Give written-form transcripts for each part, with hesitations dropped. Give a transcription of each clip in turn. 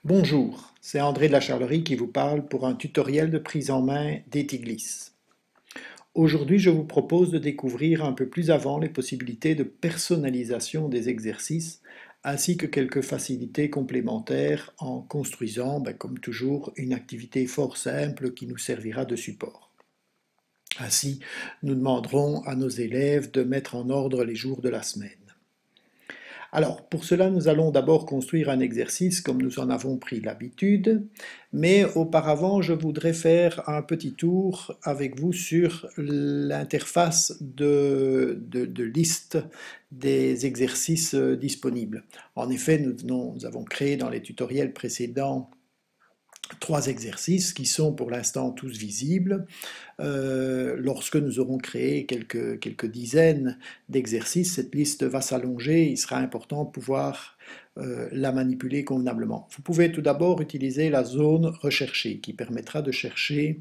Bonjour, c'est André de la Charlerie qui vous parle pour un tutoriel de prise en main d'Etiglis. Aujourd'hui, je vous propose de découvrir un peu plus avant les possibilités de personnalisation des exercices ainsi que quelques facilités complémentaires en construisant, comme toujours, une activité fort simple qui nous servira de support. Ainsi, nous demanderons à nos élèves de mettre en ordre les jours de la semaine. Alors, pour cela, nous allons d'abord construire un exercice comme nous en avons pris l'habitude, mais auparavant, je voudrais faire un petit tour avec vous sur l'interface de liste des exercices disponibles. En effet, nous avons créé dans les tutoriels précédents 3 exercices qui sont pour l'instant tous visibles. Lorsque nous aurons créé quelques dizaines d'exercices, cette liste va s'allonger, il sera important de pouvoir la manipuler convenablement. Vous pouvez tout d'abord utiliser la zone recherchée qui permettra de chercher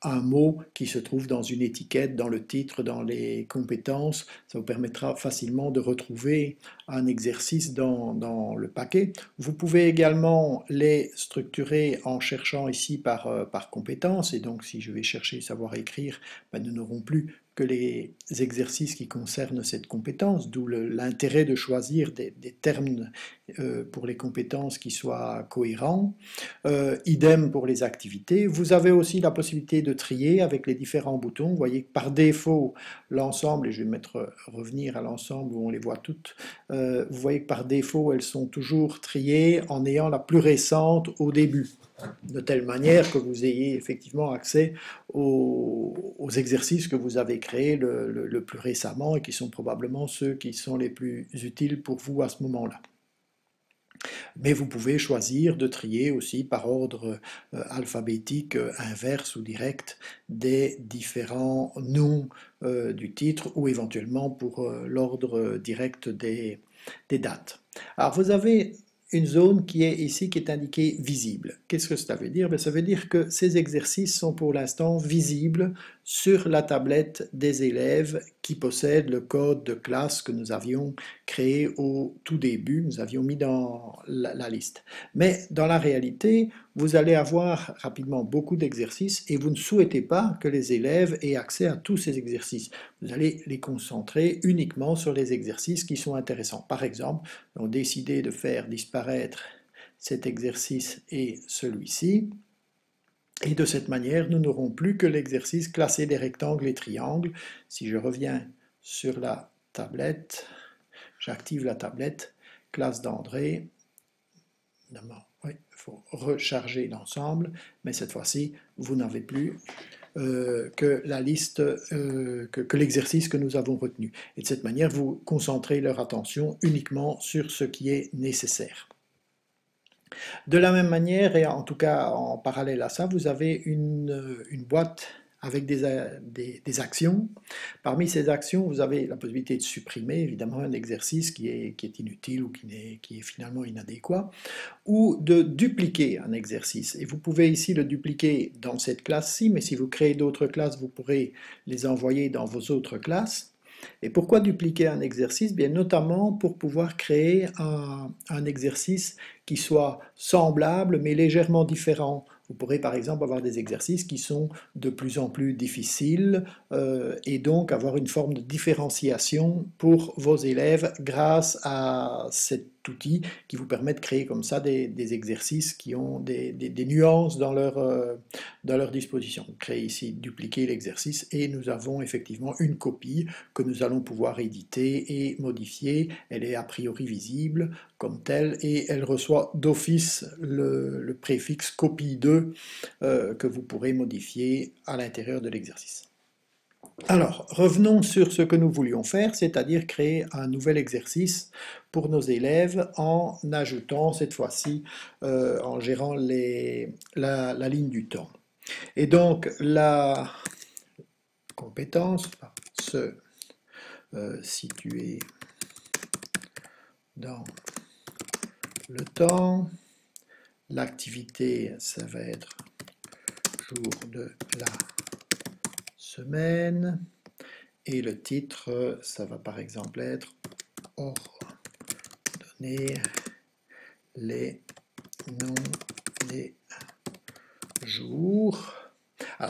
un mot qui se trouve dans une étiquette, dans le titre, dans les compétences. Ça vous permettra facilement de retrouver un exercice dans le paquet. Vous pouvez également les structurer en cherchant ici par compétences. Et donc, si je vais chercher savoir écrire, nous n'aurons plus que les exercices qui concernent cette compétence, d'où l'intérêt de choisir des termes pour les compétences qui soient cohérents. Idem pour les activités. Vous avez aussi la possibilité de trier avec les différents boutons. Vous voyez que par défaut, l'ensemble, et je vais revenir à l'ensemble où on les voit toutes, vous voyez que par défaut, elles sont toujours triées en ayant la plus récente au début, de telle manière que vous ayez effectivement accès aux exercices que vous avez créés le plus récemment et qui sont probablement ceux qui sont les plus utiles pour vous à ce moment-là. Mais vous pouvez choisir de trier aussi par ordre alphabétique inverse ou direct des différents noms du titre ou éventuellement pour l'ordre direct des dates. Alors vous avez une zone qui est ici, qui est indiquée visible. Qu'est-ce que ça veut dire? Ça veut dire que ces exercices sont pour l'instant visibles sur la tablette des élèves qui possèdent le code de classe que nous avions créé au tout début, nous avions mis dans la liste. Mais dans la réalité, vous allez avoir rapidement beaucoup d'exercices et vous ne souhaitez pas que les élèves aient accès à tous ces exercices. Vous allez les concentrer uniquement sur les exercices qui sont intéressants. Par exemple, on a décidé de faire disparaître cet exercice et celui-ci. Et de cette manière, nous n'aurons plus que l'exercice classer des rectangles et triangles. Si je reviens sur la tablette, j'active la tablette, classe d'André. Oui, il faut recharger l'ensemble, mais cette fois-ci, vous n'avez plus que la liste, que l'exercice que nous avons retenu. Et de cette manière, vous concentrez leur attention uniquement sur ce qui est nécessaire. De la même manière, et en tout cas en parallèle à ça, vous avez une boîte avec des actions. Parmi ces actions, vous avez la possibilité de supprimer évidemment un exercice qui est inutile ou qui est finalement inadéquat, ou de dupliquer un exercice. Et vous pouvez ici le dupliquer dans cette classe-ci, mais si vous créez d'autres classes, vous pourrez les envoyer dans vos autres classes. Et pourquoi dupliquer un exercice? Bien notamment pour pouvoir créer un exercice qui soit semblable mais légèrement différent. Vous pourrez par exemple avoir des exercices qui sont de plus en plus difficiles et donc avoir une forme de différenciation pour vos élèves grâce à cet outil qui vous permet de créer comme ça des exercices qui ont des nuances dans leur disposition. Vous créez ici dupliquer l'exercice et nous avons effectivement une copie que nous allons pouvoir éditer et modifier. Elle est a priori visible comme telle et elle reçoit d'office le préfixe copie 2 que vous pourrez modifier à l'intérieur de l'exercice. Alors, revenons sur ce que nous voulions faire, c'est-à-dire créer un nouvel exercice pour nos élèves en ajoutant cette fois-ci, en gérant la ligne du temps. Et donc, la compétence va se situer dans le temps. L'activité, ça va être jour de la semaine. Et le titre, ça va par exemple être ordonner les noms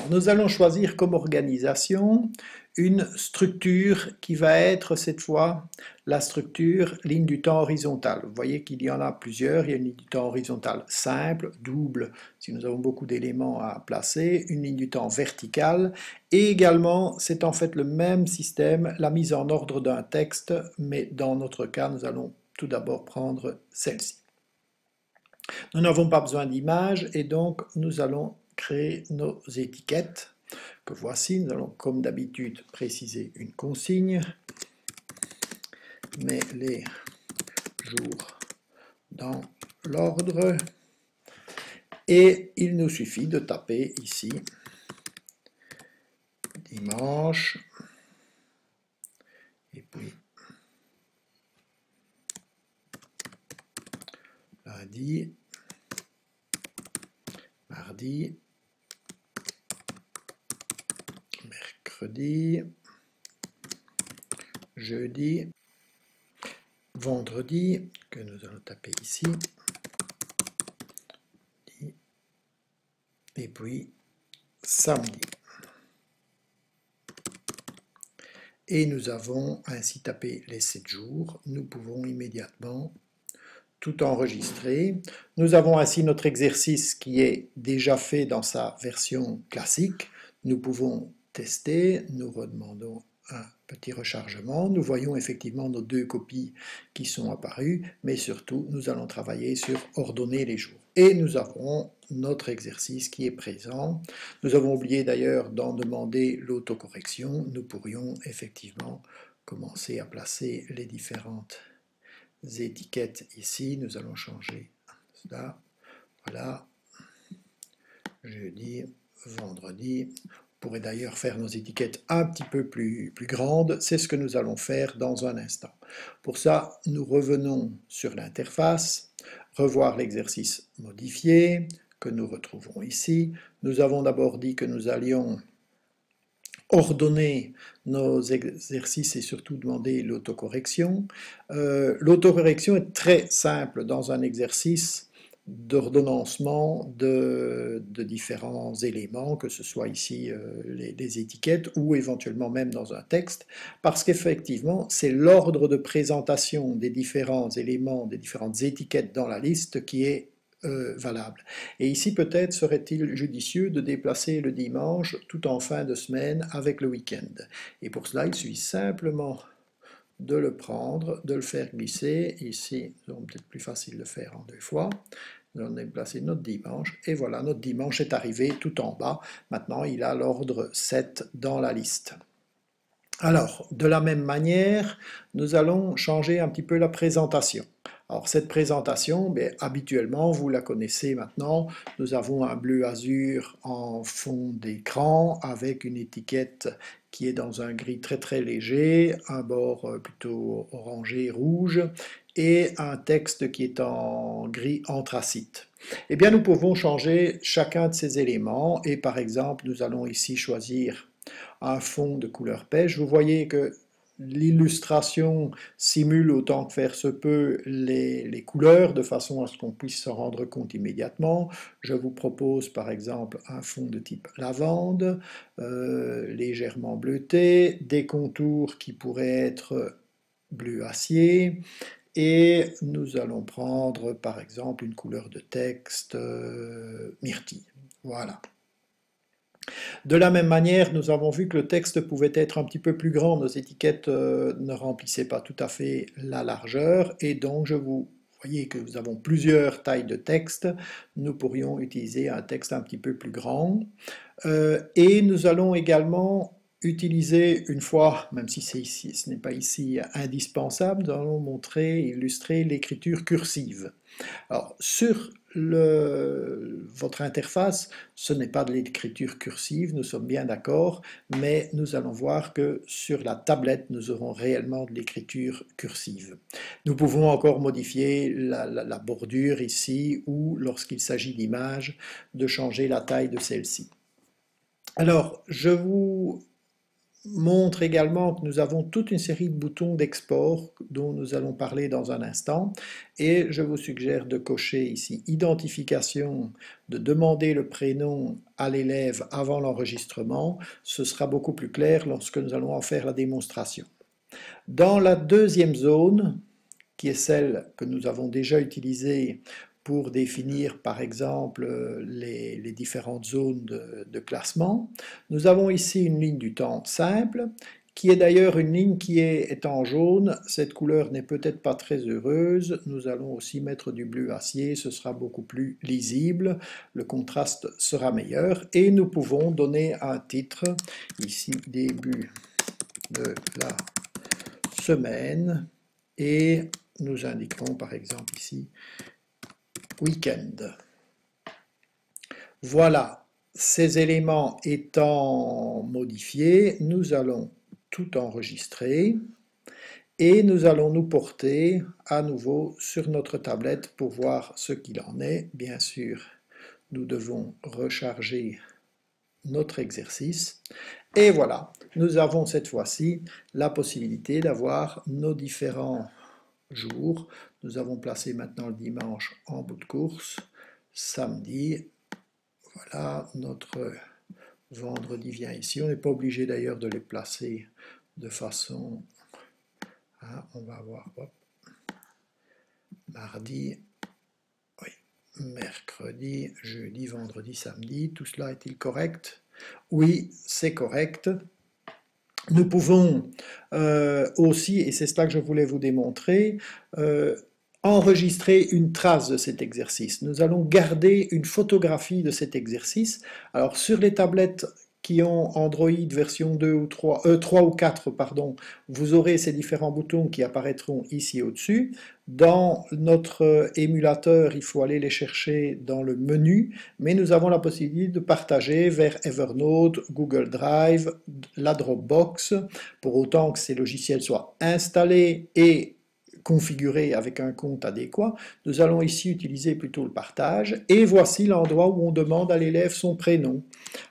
Alors, nous allons choisir comme organisation une structure qui va être cette fois la structure ligne du temps horizontale. Vous voyez qu'il y en a plusieurs. Il y a une ligne du temps horizontale simple, double, si nous avons beaucoup d'éléments à placer, une ligne du temps verticale, et également, c'est en fait le même système, la mise en ordre d'un texte, mais dans notre cas, nous allons tout d'abord prendre celle-ci. Nous n'avons pas besoin d'image et donc nous allons créer nos étiquettes que voici. Nous allons comme d'habitude préciser une consigne. Mets les jours dans l'ordre et il nous suffit de taper ici dimanche et puis lundi, mardi, mercredi, jeudi, vendredi, que nous allons taper ici, et puis samedi. Et nous avons ainsi tapé les 7 jours. Nous pouvons immédiatement tout enregistrer. Nous avons ainsi notre exercice qui est déjà fait dans sa version classique. Nous pouvons tester, nous redemandons un petit rechargement. Nous voyons effectivement nos 2 copies qui sont apparues, mais surtout nous allons travailler sur ordonner les jours. Et nous avons notre exercice qui est présent. Nous avons oublié d'ailleurs d'en demander l'autocorrection. Nous pourrions effectivement commencer à placer les différentes étiquettes ici. Nous allons changer cela. Voilà. Jeudi, vendredi. On pourrait d'ailleurs faire nos étiquettes un petit peu plus grandes. C'est ce que nous allons faire dans un instant. Pour ça, nous revenons sur l'interface, revoir l'exercice modifié que nous retrouvons ici. Nous avons d'abord dit que nous allions ordonner nos exercices et surtout demander l'autocorrection. L'autocorrection est très simple dans un exercice d'ordonnancement de différents éléments, que ce soit ici les étiquettes ou éventuellement même dans un texte, parce qu'effectivement c'est l'ordre de présentation des différents éléments, des différentes étiquettes dans la liste qui est valable. Et ici peut-être serait-il judicieux de déplacer le dimanche tout en fin de semaine avec le week-end. Et pour cela il suffit simplement de le prendre, de le faire glisser. Ici, c'est peut-être plus facile de le faire en 2 fois. Nous allons déplacer notre dimanche, et voilà, notre dimanche est arrivé tout en bas. Maintenant, il a l'ordre 7 dans la liste. Alors, de la même manière, nous allons changer un petit peu la présentation. Alors, cette présentation, habituellement, vous la connaissez maintenant, nous avons un bleu azur en fond d'écran avec une étiquette qui est dans un gris très très léger, un bord plutôt orangé rouge et un texte qui est en gris anthracite. Eh bien, nous pouvons changer chacun de ces éléments et par exemple, nous allons ici choisir un fond de couleur pêche. Vous voyez que l'illustration simule autant que faire se peut les couleurs de façon à ce qu'on puisse s'en rendre compte immédiatement. Je vous propose par exemple un fond de type lavande, légèrement bleuté, des contours qui pourraient être bleu acier, et nous allons prendre par exemple une couleur de texte myrtille. Voilà. De la même manière, nous avons vu que le texte pouvait être un petit peu plus grand, nos étiquettes ne remplissaient pas tout à fait la largeur, et donc vous voyez que nous avons plusieurs tailles de texte, nous pourrions utiliser un texte un petit peu plus grand, et nous allons également utiliser une fois, même si ce n'est pas ici indispensable, nous allons illustrer l'écriture cursive. Alors, sur votre interface, ce n'est pas de l'écriture cursive, nous sommes bien d'accord, mais nous allons voir que sur la tablette, nous aurons réellement de l'écriture cursive. Nous pouvons encore modifier la bordure ici, ou lorsqu'il s'agit d'images, de changer la taille de celle-ci. Alors, je vous montre également que nous avons toute une série de boutons d'export dont nous allons parler dans un instant et je vous suggère de cocher ici identification, de demander le prénom à l'élève avant l'enregistrement. Ce sera beaucoup plus clair lorsque nous allons en faire la démonstration. Dans la deuxième zone, qui est celle que nous avons déjà utilisée pour définir par exemple les différentes zones de classement. Nous avons ici une ligne du temps simple, qui est d'ailleurs une ligne qui est en jaune. Cette couleur n'est peut-être pas très heureuse. Nous allons aussi mettre du bleu acier, ce sera beaucoup plus lisible, le contraste sera meilleur et nous pouvons donner un titre, ici début de la semaine, et nous indiquerons par exemple ici week-end. Voilà, ces éléments étant modifiés, nous allons tout enregistrer et nous allons nous porter à nouveau sur notre tablette pour voir ce qu'il en est. Bien sûr, nous devons recharger notre exercice et voilà, nous avons cette fois-ci la possibilité d'avoir nos différents jours. Nous avons placé maintenant le dimanche en bout de course, samedi, voilà, notre vendredi vient ici. On n'est pas obligé d'ailleurs de les placer de façon... Hein, on va avoir hop, mardi, oui, mercredi, jeudi, vendredi, samedi. Tout cela est-il correct? Oui, c'est correct. Nous pouvons aussi, et c'est cela que je voulais vous démontrer, enregistrer une trace de cet exercice. Nous allons garder une photographie de cet exercice. Alors sur les tablettes qui ont Android version 2 ou 3, 3 ou 4, pardon, vous aurez ces différents boutons qui apparaîtront ici au-dessus. Dans notre émulateur, il faut aller les chercher dans le menu, mais nous avons la possibilité de partager vers Evernote, Google Drive, la Dropbox, pour autant que ces logiciels soient installés et configuré avec un compte adéquat. Nous allons ici utiliser plutôt le partage et voici l'endroit où on demande à l'élève son prénom.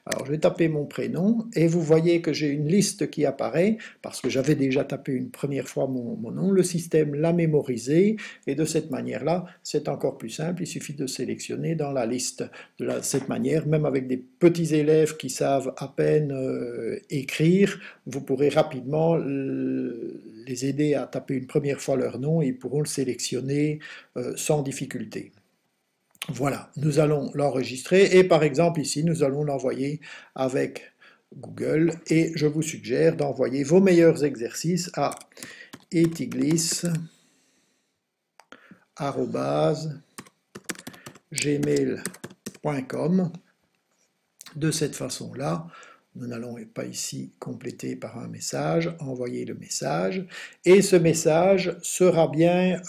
Alors je vais taper mon prénom et vous voyez que j'ai une liste qui apparaît parce que j'avais déjà tapé une première fois mon nom. Le système l'a mémorisé et de cette manière-là, c'est encore plus simple. Il suffit de sélectionner dans la liste. De cette manière, même avec des petits élèves qui savent à peine écrire, vous pourrez rapidement les aider à taper une première fois leur nom et ils pourront le sélectionner sans difficulté. Voilà, nous allons l'enregistrer et par exemple ici, nous allons l'envoyer avec Google et je vous suggère d'envoyer vos meilleurs exercices à etiglis@gmail.com. De cette façon-là, nous n'allons pas ici compléter par un message, envoyer le message, et ce message sera bien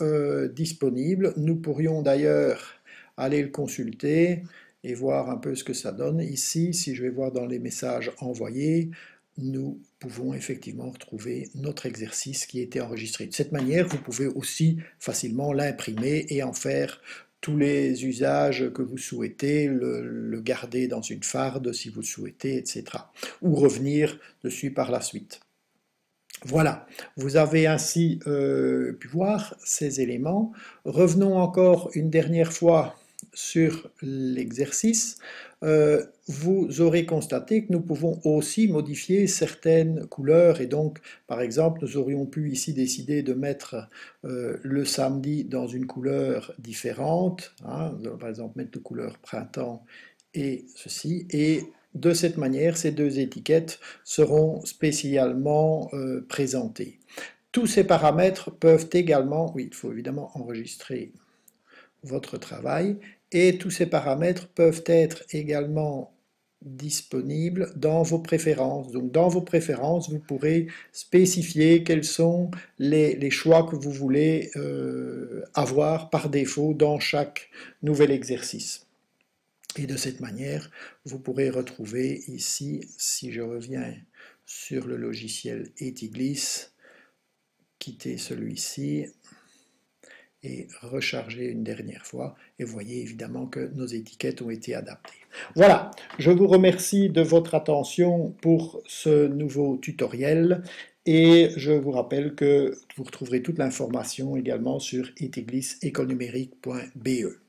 disponible. Nous pourrions d'ailleurs aller le consulter et voir un peu ce que ça donne. Ici, si je vais voir dans les messages envoyés, nous pouvons effectivement retrouver notre exercice qui a été enregistré. De cette manière, vous pouvez aussi facilement l'imprimer et en faire tous les usages que vous souhaitez, le garder dans une farde si vous le souhaitez, etc. Ou revenir dessus par la suite. Voilà, vous avez ainsi pu voir ces éléments. Revenons encore une dernière fois sur l'exercice. Vous aurez constaté que nous pouvons aussi modifier certaines couleurs et donc par exemple nous aurions pu ici décider de mettre le samedi dans une couleur différente, hein, par exemple mettre de couleur printemps et ceci, et de cette manière ces deux étiquettes seront spécialement présentées. Tous ces paramètres peuvent également, oui il faut évidemment enregistrer votre travail, et tous ces paramètres peuvent être également disponibles dans vos préférences. Donc dans vos préférences, vous pourrez spécifier quels sont les choix que vous voulez avoir par défaut dans chaque nouvel exercice. Et de cette manière, vous pourrez retrouver ici, si je reviens sur le logiciel Etiglis, quitter celui-ci, et recharger une dernière fois. Et vous voyez évidemment que nos étiquettes ont été adaptées. Voilà, je vous remercie de votre attention pour ce nouveau tutoriel et je vous rappelle que vous retrouverez toute l'information également sur etiglisse écolenumérique.be.